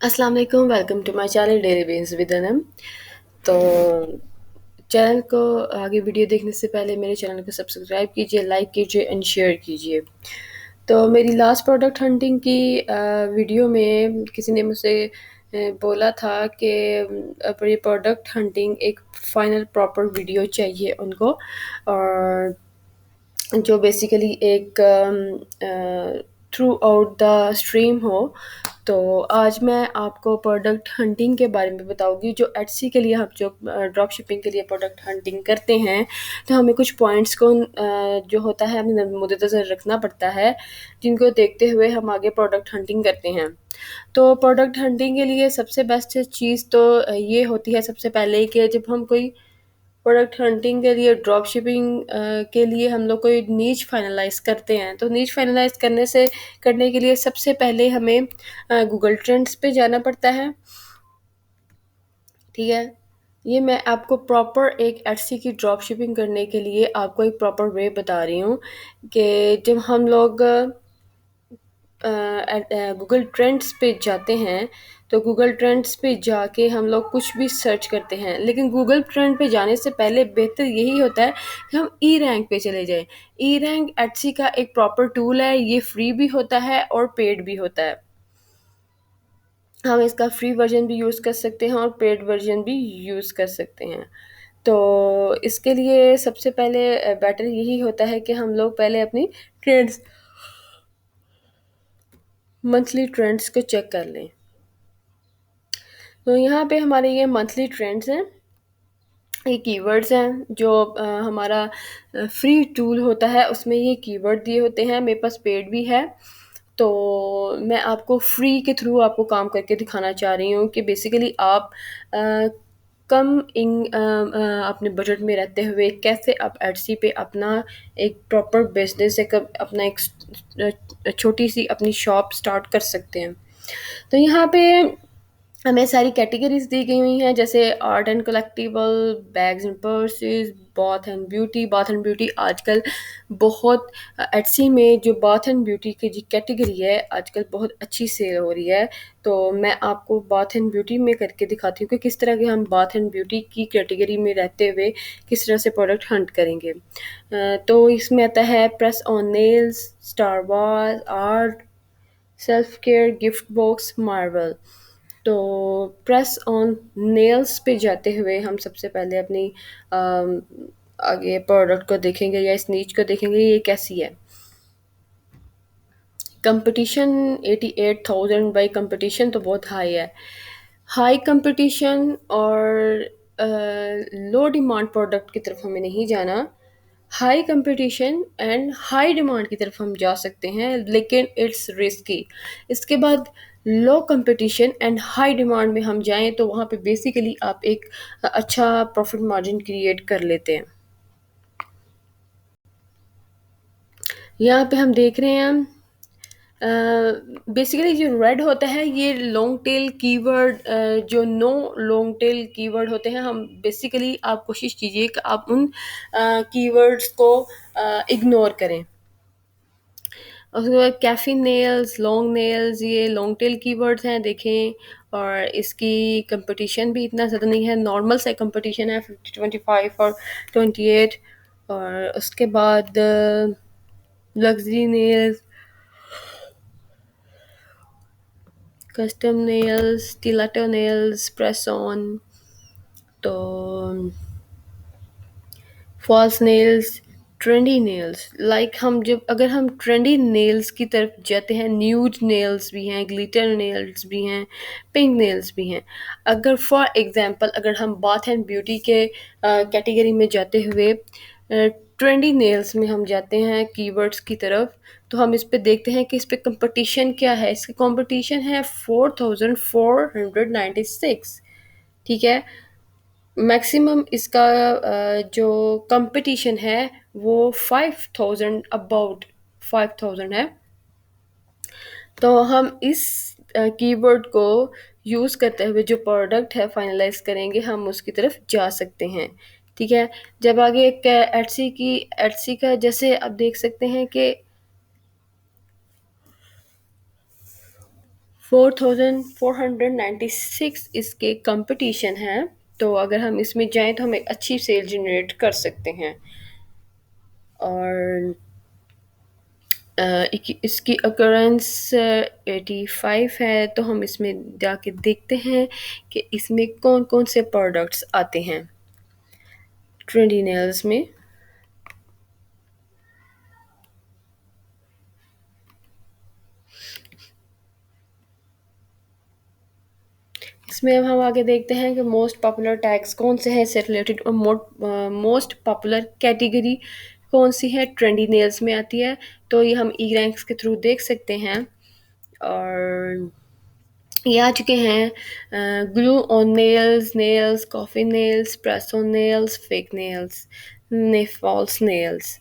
अस्सलाम वालेकुम, welcome to my channel daily base with Anam. तो चैनल को आगे वीडियो देखने से पहले मेरे चैनल को सब्सक्राइब कीजिए, लाइक कीजिए एंड शेयर कीजिए। तो मेरी लास्ट प्रोडक्ट हंटिंग की वीडियो में किसी ने मुझसे बोला था कि ये प्रोडक्ट हंटिंग एक फाइनल प्रॉपर वीडियो चाहिए उनको, और जो बेसिकली एक थ्रू आउट द स्ट्रीम हो। तो आज मैं आपको प्रोडक्ट हंटिंग के बारे में बताऊंगी। जो एटसी के लिए हम जो ड्रॉप शिपिंग के लिए प्रोडक्ट हंटिंग करते हैं, तो हमें कुछ पॉइंट्स को जो होता है हमें मद्देनज़र रखना पड़ता है, जिनको देखते हुए हम आगे प्रोडक्ट हंटिंग करते हैं। तो प्रोडक्ट हंटिंग के लिए सबसे बेस्ट चीज़ तो ये होती है सबसे पहले कि जब हम कोई प्रोडक्ट हंटिंग के लिए ड्रॉप शिपिंग के लिए हम लोग कोई नीच फाइनलाइज करते हैं, तो नीच फाइनलाइज करने के लिए सबसे पहले हमें गूगल ट्रेंड्स पे जाना पड़ता है। ठीक है, ये मैं आपको प्रॉपर एक एटसी की ड्रॉप शिपिंग करने के लिए आपको एक प्रॉपर वे बता रही हूँ कि जब हम लोग गूगल ट्रेंड्स पे जाते हैं, तो गूगल ट्रेंड्स पे जाके हम लोग कुछ भी सर्च करते हैं, लेकिन गूगल ट्रेंड पे जाने से पहले बेहतर यही होता है कि हम ई रैंक पे चले जाएं। ई रैंक एटसी का एक प्रॉपर टूल है, ये फ्री भी होता है और पेड भी होता है। हम इसका फ्री वर्जन भी यूज़ कर सकते हैं और पेड वर्जन भी यूज़ कर सकते हैं। तो इसके लिए सबसे पहले बेटर यही होता है कि हम लोग पहले अपनी ट्रेंड्स मंथली ट्रेंड्स को चेक कर लें। तो यहाँ पे हमारे ये मंथली ट्रेंड्स हैं, ये कीवर्ड्स हैं जो हमारा फ्री टूल होता है, उसमें ये कीवर्ड दिए होते हैं। मेरे पास पेड भी है, तो मैं आपको फ्री के थ्रू आपको काम करके दिखाना चाह रही हूँ कि बेसिकली आप अ, कम अपने बजट में रहते हुए कैसे आप एटसी पे अपना एक प्रॉपर बिजनेस, एक अपना एक छोटी सी अपनी शॉप स्टार्ट कर सकते हैं। तो यहाँ पे हमें सारी कैटेगरीज दी गई हुई हैं, जैसे art and collectible, bags and purses, bath and beauty आजकल बहुत एटसी में जो बाथ एंड ब्यूटी की जो कैटेगरी है आजकल बहुत अच्छी सेल हो रही है। तो मैं आपको बाथ एंड ब्यूटी में करके दिखाती हूँ कि किस तरह के हम बाथ एंड ब्यूटी की कैटेगरी में रहते हुए किस तरह से प्रोडक्ट हंट करेंगे। तो इसमें आता है press on nails, star war art, self care, gift box, Marvel. तो प्रेस ऑन नेल्स पे जाते हुए हम सबसे पहले अपनी अम, आगे प्रोडक्ट को देखेंगे या इस नीच को देखेंगे ये कैसी है। कंपटीशन 88,000 बाई कंपटीशन तो बहुत हाई है। हाई कंपटीशन और लो डिमांड प्रोडक्ट की तरफ हमें नहीं जाना। High competition and high demand की तरफ हम जा सकते हैं, लेकिन इट्स रिस्की। इसके बाद लो कंपटीशन एंड हाई डिमांड में हम जाएं, तो वहाँ पे बेसिकली आप एक अच्छा प्रॉफिट मार्जिन क्रिएट कर लेते हैं। यहाँ पे हम देख रहे हैं बेसिकली जो रेड होता है ये लॉन्ग टेल कीवर्ड, जो नो लॉन्ग टेल कीवर्ड होते हैं, हम बेसिकली आप कोशिश कीजिए कि आप उन कीवर्ड्स को इग्नोर करें। उसके बाद कैफी नेल्स, लॉन्ग नेल्स, ये लॉन्ग टेल कीवर्ड्स हैं देखें, और इसकी कंपटीशन भी इतना ज़्यादा नहीं है, नॉर्मल सा कंपटीशन है 50, 25 और 28। और उसके बाद luxury nails, custom nails, stiletto nails, press on, तो false nails, trendy nails. Like हम जब अगर हम ट्रेंडी नेल्स की तरफ जाते हैं, न्यूड नेल्स भी हैं, ग्लिटर नेल्स भी हैं, पिंक नेल्स भी हैं। अगर फॉर एग्जांपल अगर हम बाथ एंड ब्यूटी के कैटेगरी में जाते हुए ट्रेंडी नेल्स में हम जाते हैं कीवर्ड्स की तरफ, तो हम इस पे देखते हैं कि इस पे कंपटीशन क्या है। इसकी कंपटीशन है 4496। ठीक है, मैक्सिमम इसका जो कंपटीशन है वो 5000, अबाउट 5000 है। तो हम इस कीवर्ड को यूज़ करते हुए जो प्रोडक्ट है फाइनलाइज करेंगे, हम उसकी तरफ जा सकते हैं। ठीक है, जब आगे एक एटसी का जैसे आप देख सकते हैं कि 4496 इसके कंपटीशन हैं। तो अगर हम इसमें जाएं तो हम एक अच्छी सेल जनरेट कर सकते हैं। और इसकी अकरेंस 85 है। तो हम इसमें जाके देखते हैं कि इसमें कौन कौन से प्रोडक्ट्स आते हैं ट्रेंडी नेल्स में। इसमें अब हम आगे देखते हैं कि मोस्ट पॉपुलर टैग्स कौन से हैं इससे रिलेटेड, और मोस्ट पॉपुलर कैटेगरी कौन सी है ट्रेंडी नेल्स में आती है। तो ये हम ई रैंक्स के थ्रू देख सकते हैं। और ये आ चुके हैं glue on nails, nails coffee nails, press on nails, fake nails, ने फॉल्स नेल्स।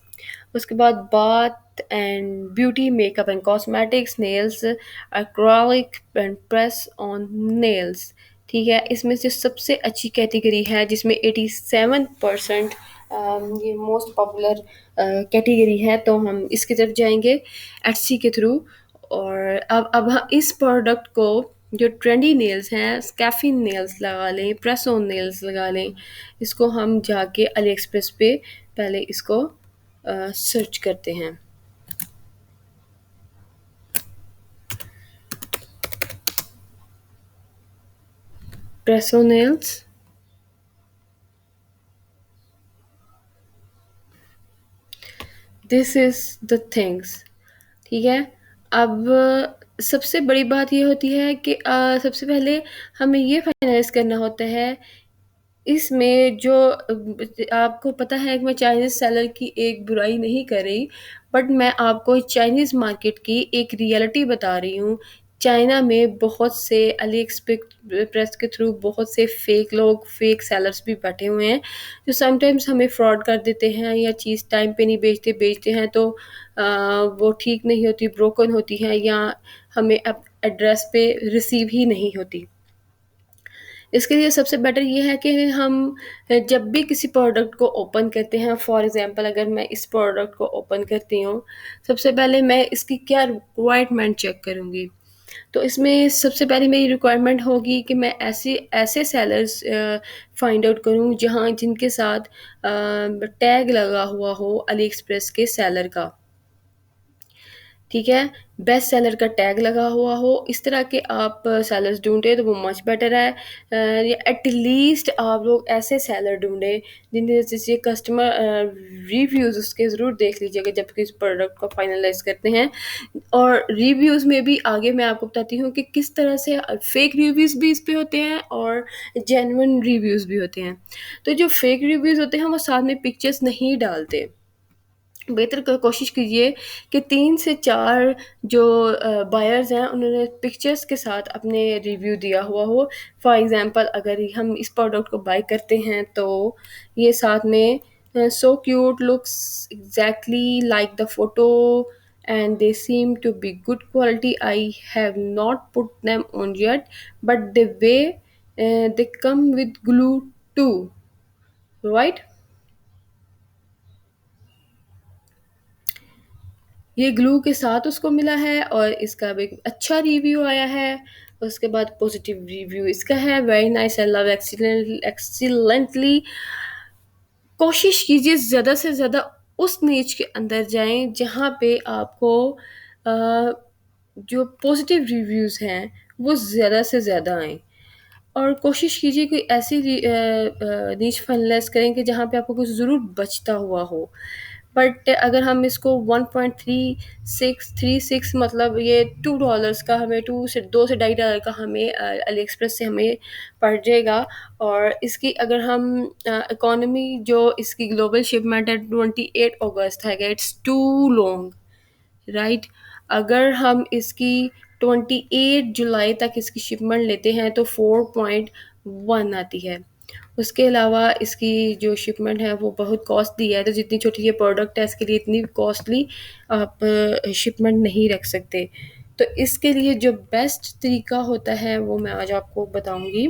उसके बाद bath and beauty, makeup and cosmetics, nails, acrylic and press on nails. ठीक है, इसमें से सबसे अच्छी कैटेगरी है जिसमें 87% ये मोस्ट पॉपुलर कैटेगरी है। तो हम इसकी तरफ जाएंगे एटसी के थ्रू। और अब हम इस प्रोडक्ट को, जो ट्रेंडी नेल्स हैं, स्कैफी नेल्स लगा लें, प्रेस ऑन नेल्स लगा लें, इसको हम जाके अली एक्सप्रेस पे पहले इसको सर्च करते हैं। Press on nails, this is the things. ठीक है। अब सबसे बड़ी बात ये होती है कि सबसे पहले हमें ये फाइनलाइज करना होता है इसमें जो आपको पता है कि मैं चाइनीज़ सेलर की एक बुराई नहीं कर रही, बट मैं आपको चाइनीज़ मार्केट की एक रियलिटी बता रही हूँ। चाइना में बहुत से अली एक्सप्रेस के थ्रू बहुत से फेक लोग, फेक सेलर्स भी बैठे हुए हैं, जो समटाइम्स हमें फ्रॉड कर देते हैं या चीज़ टाइम पे नहीं बेचते, बेचते हैं तो वो ठीक नहीं होती, ब्रोकन होती है, या हमें अब एड्रेस पे रिसीव ही नहीं होती। इसके लिए सबसे बेटर ये है कि हम जब भी किसी प्रोडक्ट को ओपन करते हैं, फॉर एग्जांपल अगर मैं इस प्रोडक्ट को ओपन करती हूँ, सबसे पहले मैं इसकी क्या रिक्वायरमेंट चेक करूँगी। तो इसमें सबसे पहले मेरी रिक्वायरमेंट होगी कि मैं ऐसे ऐसे सेलर्स फाइंड आउट करूँ जहाँ जिनके साथ टैग लगा हुआ हो अली एक्सप्रेस के सेलर का। ठीक है, बेस्ट सेलर का टैग लगा हुआ हो, इस तरह के आप सेलर्स ढूंढें तो वो मच बेटर है। या एटलीस्ट आप लोग ऐसे सेलर ढूंढें जिनके जैसे कस्टमर रिव्यूज़ उसके ज़रूर देख लीजिएगा जब किसी प्रोडक्ट को फाइनलाइज करते हैं। और रिव्यूज़ में भी आगे मैं आपको बताती हूँ कि किस तरह से फेक रिव्यूज़ भी इस पे होते हैं और जेन्युइन रिव्यूज़ भी होते हैं। तो जो फेक रिव्यूज़ होते हैं वो साथ में पिक्चर्स नहीं डालते। बेहतर कोशिश कीजिए कि 3 से 4 जो बायर्स हैं उन्होंने पिक्चर्स के साथ अपने रिव्यू दिया हुआ हो। फॉर एग्ज़ाम्पल अगर हम इस प्रोडक्ट को बाय करते हैं तो ये साथ में so cute, looks exactly like the photo and they seem to be good quality, I have not put them on yet but the way they come with glue too, right. ये glue के साथ उसको मिला है और इसका भी एक अच्छा रिव्यू आया है। उसके बाद पॉजिटिव रिव्यू इसका है, very nice, I love, excellently. कोशिश कीजिए ज़्यादा से ज़्यादा उस नीच के अंदर जाएं जहाँ पे आपको अ, जो पॉजिटिव रिव्यूज़ हैं वो ज़्यादा से ज़्यादा आएँ। और कोशिश कीजिए कोई ऐसी नीश फाइनलाइज़ करें कि जहाँ पे आपको कुछ ज़रूर बचता हुआ हो। बट अगर हम इसको 1.3636 मतलब ये $2 का हमें 2 से ढाई डॉलर का हमें अली एक्सप्रेस से हमें पड़ जाएगा। और इसकी अगर हम इकोनॉमी जो इसकी ग्लोबल शिपमेंट है 28 अगस्त है, इट्स टू लॉन्ग, राइट। अगर हम इसकी 28 जुलाई तक इसकी शिपमेंट लेते हैं तो 4.1 आती है। उसके अलावा इसकी जो शिपमेंट है वो बहुत कॉस्टली है, तो जितनी छोटी ये प्रोडक्ट है इसके लिए इतनी कॉस्टली आप शिपमेंट नहीं रख सकते। तो इसके लिए जो बेस्ट तरीका होता है वो मैं आज आपको बताऊंगी।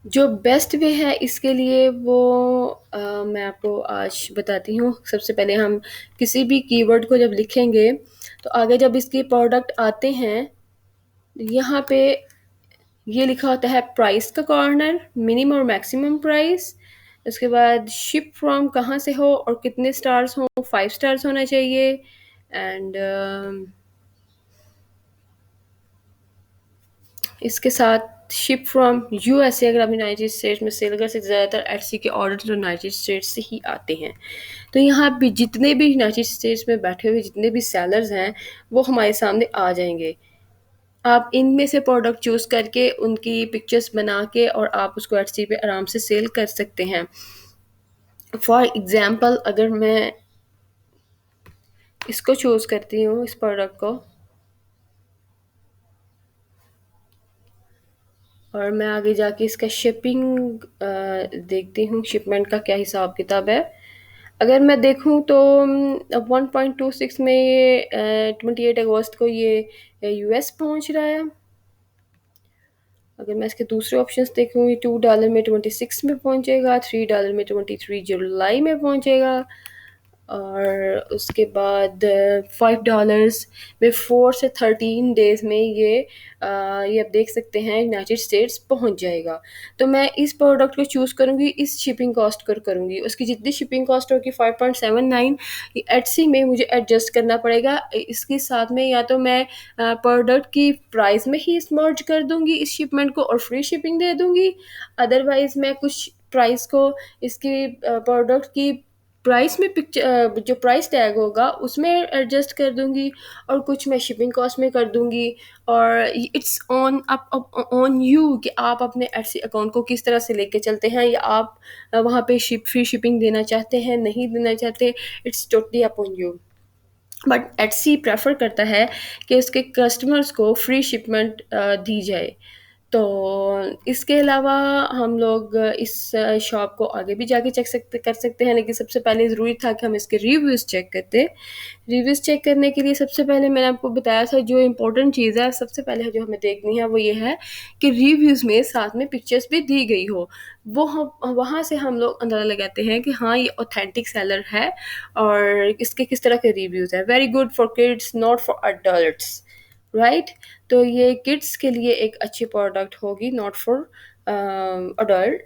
जो बेस्ट वे है इसके लिए वो मैं आपको आज बताती हूँ। सबसे पहले हम किसी भी कीवर्ड को जब लिखेंगे तो आगे जब इसके प्रोडक्ट आते हैं, यहाँ पे ये लिखा होता है प्राइस का कॉर्नर, मिनिमम और मैक्सिमम प्राइस। उसके बाद शिप फ्रॉम कहाँ से हो और कितने स्टार्स हों, 5 स्टार्स होना चाहिए। एंड इसके साथ शिप फ्रॉम यूएसए, अगर आप यूनाइटेड स्टेट्स में सेल कर सकते, ज़्यादातर एटसी के ऑर्डर तो यूनाइटेड स्टेट्स से ही आते हैं। तो यहाँ भी जितने भी यूनाइटेड स्टेट्स में बैठे हुए जितने भी सेलर्स हैं वो हमारे सामने आ जाएंगे। आप इनमें से प्रोडक्ट चूज़ करके उनकी पिक्चर्स बना के और आप उसको एटसी पे आराम से सेल कर सकते हैं। फॉर एग्ज़ाम्पल अगर मैं इसको चूज़ करती हूँ, इस प्रोडक्ट को, और मैं आगे जाके इसका शिपिंग देखती हूँ, शिपमेंट का क्या हिसाब किताब है। अगर मैं देखूँ तो 1.26 में ये 28 अगस्त को ये यूएस पहुँच रहा है। अगर मैं इसके दूसरे ऑप्शंस देखूँ, ये $2 में 26 में पहुँचेगा, $3 में 23 जुलाई में पहुँचेगा, और उसके बाद $5 में 4 से 13 डेज़ में ये आप देख सकते हैं यूनाइटेड स्टेट्स पहुंच जाएगा। तो मैं इस प्रोडक्ट को चूज़ करूंगी, इस शिपिंग कॉस्ट कर करूंगी, उसकी जितनी शिपिंग कॉस्ट होगी 5.79 एटसी में मुझे एडजस्ट करना पड़ेगा। इसके साथ में या तो मैं प्रोडक्ट की प्राइस में ही स्मर्ज कर दूंगी इस शिपमेंट को और फ्री शिपिंग दे दूंगी, अदरवाइज मैं कुछ प्राइस को इसकी प्रोडक्ट की प्राइस में पिक्चर जो प्राइस टैग होगा उसमें एडजस्ट कर दूंगी और कुछ मैं शिपिंग कॉस्ट में कर दूंगी। और it's on up on you कि आप अपने एटसी अकाउंट को किस तरह से लेके चलते हैं, या आप वहाँ पे फ्री शिपिंग देना चाहते हैं, नहीं देना चाहते, it's totally upon you. But Etsy prefer करता है कि उसके कस्टमर्स को फ्री शिपमेंट दी जाए। तो इसके अलावा हम लोग इस शॉप को आगे भी जाके चेक कर सकते हैं, लेकिन सबसे पहले ज़रूरी था कि हम इसके रिव्यूज़ चेक करते। रिव्यूज़ चेक करने के लिए सबसे पहले मैंने आपको बताया था जो इम्पोर्टेंट चीज़ है सबसे पहले जो हमें देखनी है वो ये है कि रिव्यूज़ में साथ में पिक्चर्स भी दी गई हो। वो हम वहाँ से हम लोग अंदाज़ा लगाते हैं कि हाँ ये ऑथेंटिक सेलर है और इसके किस तरह के रिव्यूज़ हैं। Very good for kids, not for adults, right. तो ये किड्स के लिए एक अच्छी प्रोडक्ट होगी, नॉट फॉर अडल्ट।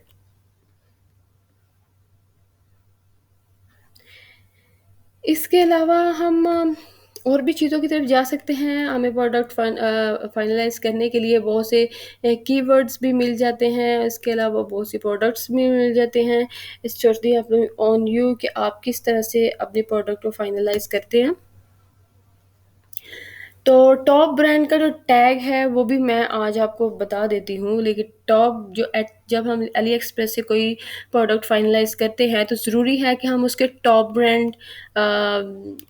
इसके अलावा हम और भी चीज़ों की तरफ जा सकते हैं। हमें प्रोडक्ट फाइनलाइज करने के लिए बहुत से कीवर्ड्स भी मिल जाते हैं, इसके अलावा बहुत सी प्रोडक्ट्स भी मिल जाते हैं। इस चलते अपने ऑन यू कि आप किस तरह से अपने प्रोडक्ट को फाइनलाइज करते हैं। तो टॉप ब्रांड का जो टैग है वो भी मैं आज आपको बता देती हूँ, लेकिन टॉप जो जब हम अली एक्सप्रेस से कोई प्रोडक्ट फाइनलाइज करते हैं तो ज़रूरी है कि हम उसके टॉप ब्रांड,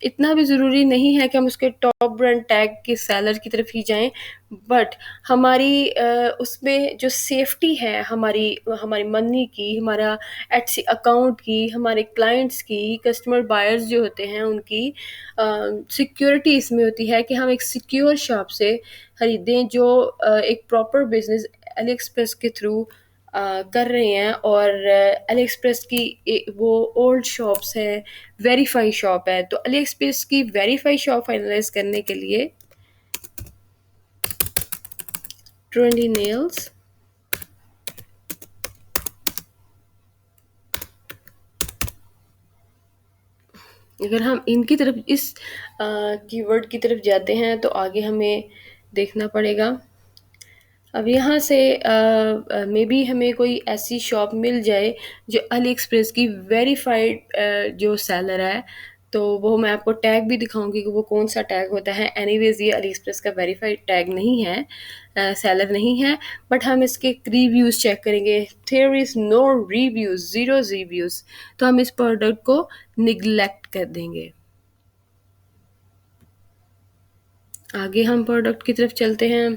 इतना भी ज़रूरी नहीं है कि हम उसके टॉप ब्रांड टैग के सेलर की तरफ ही जाएं, बट हमारी उसमें जो सेफ्टी है हमारी हमारी मनी की, हमारा एटसी अकाउंट की, हमारे क्लाइंट्स की, कस्टमर बायर्स जो होते हैं उनकी सिक्योरिटी इसमें होती है कि हम एक सिक्योर शॉप से खरीदें जो एक प्रॉपर बिजनेस अली एक्सप्रेस के थ्रू कर रहे हैं। और अली एक्सप्रेस की वो ओल्ड शॉप्स हैं, वेरीफाई शॉप है। तो अली एक्सप्रेस की वेरीफाई शॉप फाइनलाइज करने के लिए ट्रेंडी नेल्स, अगर हम इनकी तरफ इस कीवर्ड की तरफ जाते हैं तो आगे हमें देखना पड़ेगा। अब यहाँ से मे बी हमें कोई ऐसी शॉप मिल जाए जो अली एक्सप्रेस की वेरीफाइड जो सेलर है, तो वो मैं आपको टैग भी दिखाऊंगी कि वो कौन सा टैग होता है। एनीवेज ये अली एक्सप्रेस का वेरीफाइड टैग नहीं है, सेलर नहीं है, बट हम इसके रिव्यूज़ चेक करेंगे। There is no reviews, zero reviews, तो हम इस प्रोडक्ट को निगलेक्ट कर देंगे। आगे हम प्रोडक्ट की तरफ चलते हैं।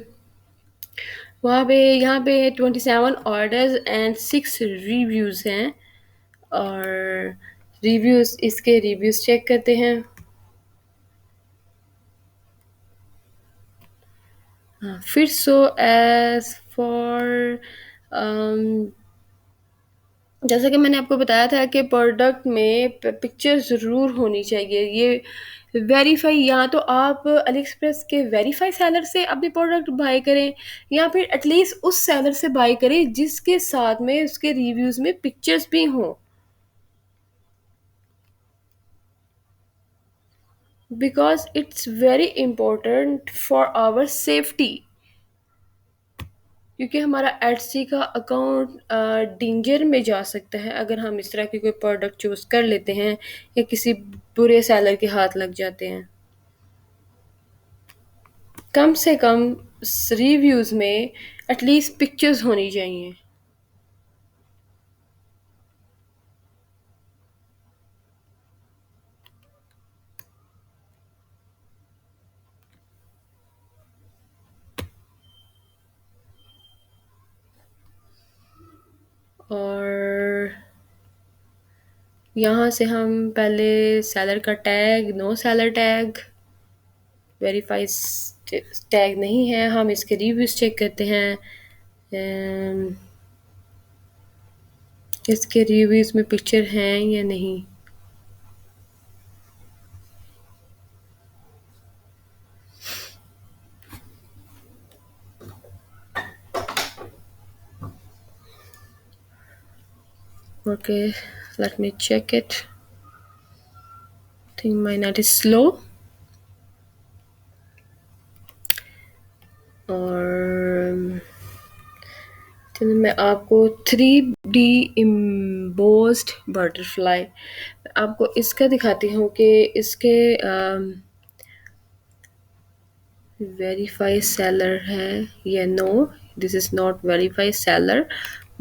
वहाँ पे यहाँ पे 27 ऑर्डर्स एंड 6 रिव्यूज़ हैं, और रिव्यूज़ इसके रिव्यूज़ चेक करते हैं। हाँ, फिर सो एज फॉर जैसा कि मैंने आपको बताया था कि प्रोडक्ट में पिक्चर ज़रूर होनी चाहिए। ये वेरीफाई, या तो आप अली एक्सप्रेस के वेरीफाई सेलर से अपने प्रोडक्ट बाय करें, या फिर एटलीस्ट उस सेलर से बाय करें जिसके साथ में उसके रिव्यूज़ में पिक्चर्स भी हों, because it's very important for our safety. क्योंकि हमारा एटसी का अकाउंट डेंजर में जा सकता है अगर हम इस तरह के कोई प्रोडक्ट चूज़ कर लेते हैं या किसी बुरे सेलर के हाथ लग जाते हैं। कम से कम रिव्यूज़ में एटलीस्ट पिक्चर्स होनी चाहिए। और यहाँ से हम पहले सेलर का tag, no seller tag, verifies tag नहीं है, हम इसके रिव्यूज़ चेक करते हैं। अम, इसके रिव्यूज़ में पिक्चर हैं या नहीं। Okay, let me check it. I think my net is slow. और चलिए मैं आपको 3D एम्बोस्ड बटरफ्लाई आपको इसका दिखाती हूँ कि इसके वेरीफाई सेलर है या no. This is not verify seller,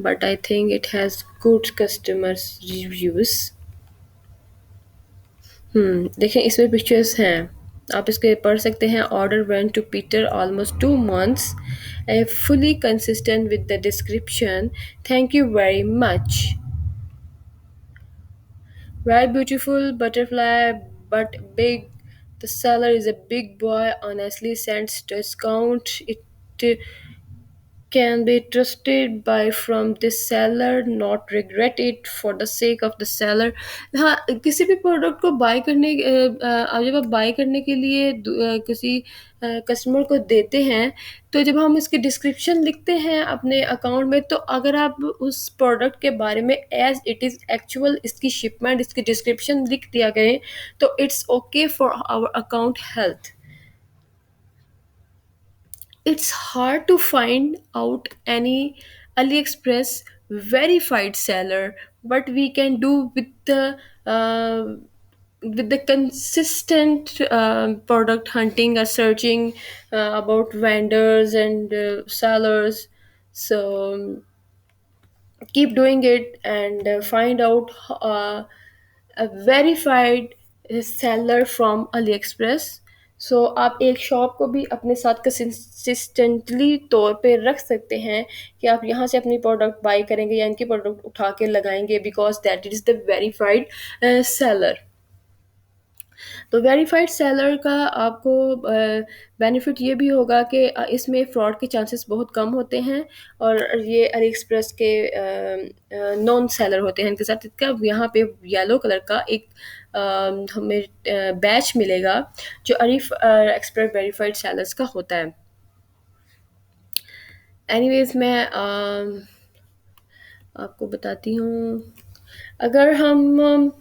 but I think it has good customers reviews. देखिए इसमें पिक्चर्स हैं, आप इसके पढ़ सकते हैं। Order went to Peter almost 2 months, fully consistent with the description, thank you very much, very beautiful butterfly but big, the seller is a big boy, honestly sends discount, it can be trusted buy from this seller, not regret it for the sake of the seller। हाँ, किसी भी product को bye करने जब आप bye करने के लिए किसी कस्टमर को देते हैं, तो जब हम इसकी डिस्क्रिप्शन लिखते हैं अपने अकाउंट में, तो अगर आप उस प्रोडक्ट के बारे में एज इट इज़ एक्चुअल इसकी शिपमेंट, इसकी डिस्क्रिप्शन लिख दिया करें, तो it's okay for our account health. It's hard to find out any AliExpress verified seller. What we can do with the consistent product hunting or searching about vendors and sellers. So keep doing it and find out a verified seller from AliExpress। सो आप एक shop को भी अपने साथ consistently तौर पे रख सकते हैं कि आप यहाँ से अपनी प्रोडक्ट बाय करेंगे या इनकी प्रोडक्ट उठा के लगाएंगे, because that is the verified seller. तो वेरीफाइड सेलर का आपको बेनिफिट ये भी होगा कि इसमें फ्रॉड के चांसेस बहुत कम होते हैं, और ये अली एक्सप्रेस के नॉन सेलर होते हैं। इनके साथ इसका यहाँ पे येलो कलर का एक हमें बैच मिलेगा जो अली एक्सप्रेस वेरीफाइड सेलर्स का होता है। एनीवेज मैं आपको बताती हूँ, अगर हम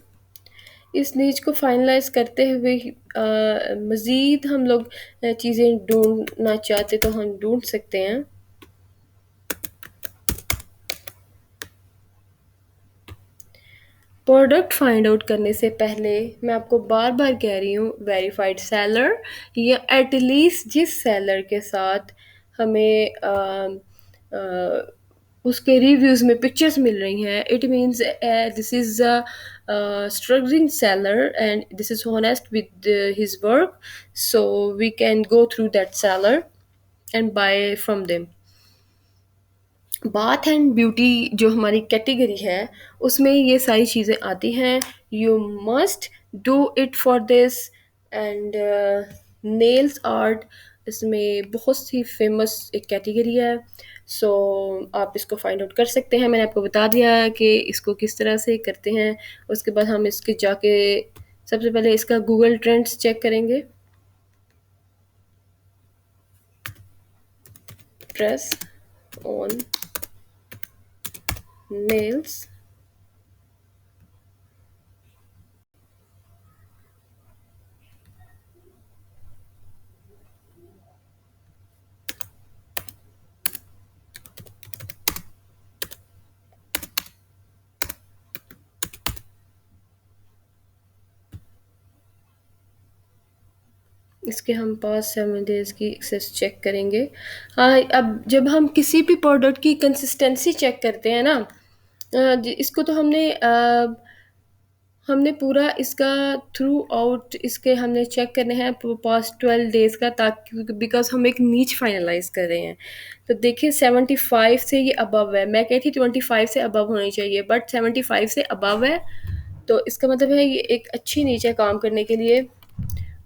इस नीच को फाइनलाइज करते हुए मज़ीद हम लोग चीज़ें ढूंढना चाहते तो हम ढूंढ सकते हैं। प्रोडक्ट फाइंड आउट करने से पहले मैं आपको बार बार कह रही हूँ, वेरीफाइड सेलर या एटलीस्ट जिस सेलर के साथ हमें उसके रिव्यूज़ में पिक्चर्स मिल रही हैं, it means this is a struggling seller and this is honest with his work, so we can go through that seller and buy from them। Bath and beauty जो हमारी category है उसमें ये सारी चीज़ें आती हैं। You must do it for this and nails art इसमें बहुत सी फेमस एक कैटेगरी है। सो आप इसको फाइंड आउट कर सकते हैं। मैंने आपको बता दिया है कि इसको किस तरह से करते हैं। उसके बाद हम इसके जाके सबसे पहले इसका गूगल ट्रेंड्स चेक करेंगे। Press on nails. इसके हम पास 7 डेज़ की एक्सेस चेक करेंगे। हाँ, अब जब हम किसी भी प्रोडक्ट की कंसिस्टेंसी चेक करते हैं ना, इसको तो हमने पूरा इसका थ्रू आउट इसके हमने चेक करने हैं पास्ट 12 डेज़ का, ताकि बिकॉज हम एक नीच फाइनलाइज कर रहे हैं। तो देखिए 75 से ये अबव है, मैं कहती 25 से अबव होनी चाहिए, बट 75 से अबव है। तो इसका मतलब है ये एक अच्छी नीच है काम करने के लिए।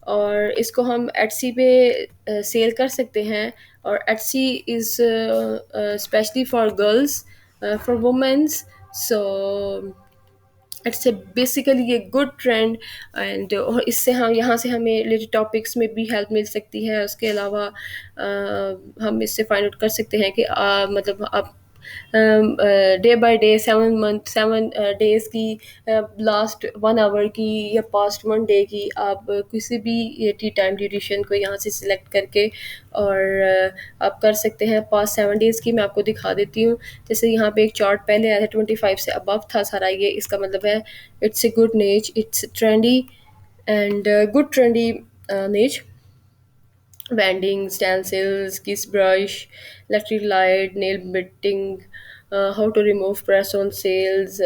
और इसको हम एटसी पे सेल कर सकते हैं। और Etsy is specially for girls, for women's. So it's a basically ये गुड ट्रेंड। एंड और इससे हम यहाँ से हमें रिलेटेड टॉपिक्स में भी हेल्प मिल सकती है। उसके अलावा हम इससे फाइंड आउट कर सकते हैं कि मतलब आप डे बाय डे 7 डेज़ की, लास्ट 1 आवर की या पास्ट 1 डे की, आप किसी भी ये टी टाइम ड्यूरेशन को यहाँ से सिलेक्ट करके और आप कर सकते हैं। पास्ट 7 डेज़ की मैं आपको दिखा देती हूँ। जैसे यहाँ पे एक चार्ट पहले आया था, 25 से अबव था सारा ये, इसका मतलब है it's a good Naz, it's trendy and good trendy Naz. Bending, stencils, kiss brush, electric light, nail bitting, how to remove press on sales,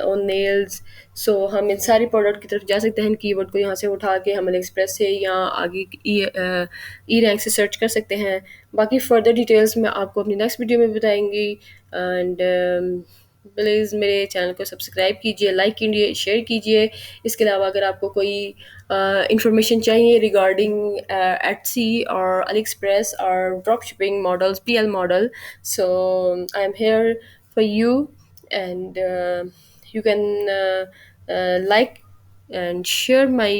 on nails. सो हम इन सारी प्रोडक्ट की तरफ जा सकते हैं। कीवर्ड को यहाँ से उठा के हम एक्सप्रेस से या आगे ई रैंक से सर्च कर सकते हैं। बाकी फर्दर डिटेल्स मैं आपको अपनी नेक्स्ट वीडियो में बताएंगी। एंड प्लीज़ मेरे चैनल को सब्सक्राइब कीजिए, लाइक कीजिए, शेयर कीजिए। इसके अलावा अगर आपको कोई इंफॉर्मेशन चाहिए रिगार्डिंग एटसी और अली एक्सप्रेस और drop shipping models, PL model, so I am here for you. And you can like and share my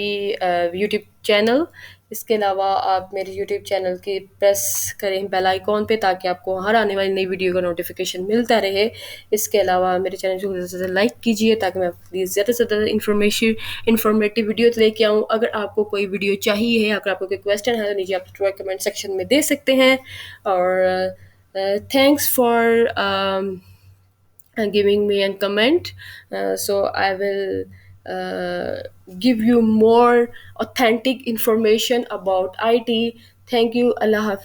YouTube channel। इसके अलावा आप मेरे YouTube चैनल की प्रेस करें बेल आइकॉन पे, ताकि आपको हर आने वाली नई वीडियो का नोटिफिकेशन मिलता रहे। इसके अलावा मेरे चैनल को ज़्यादा से ज़्यादा लाइक कीजिए, ताकि मैं प्लीज़ ज़्यादा से ज़्यादा इन्फॉर्मेटिव वीडियो लेके आऊँ। अगर आपको कोई वीडियो चाहिए, अगर आपको कोई क्वेश्चन है तो नीचे आप कमेंट सेक्शन में दे सकते हैं। और thanks for giving me a comment. So I will give you more authentic information about IT. Thank you. Allah Hafiz.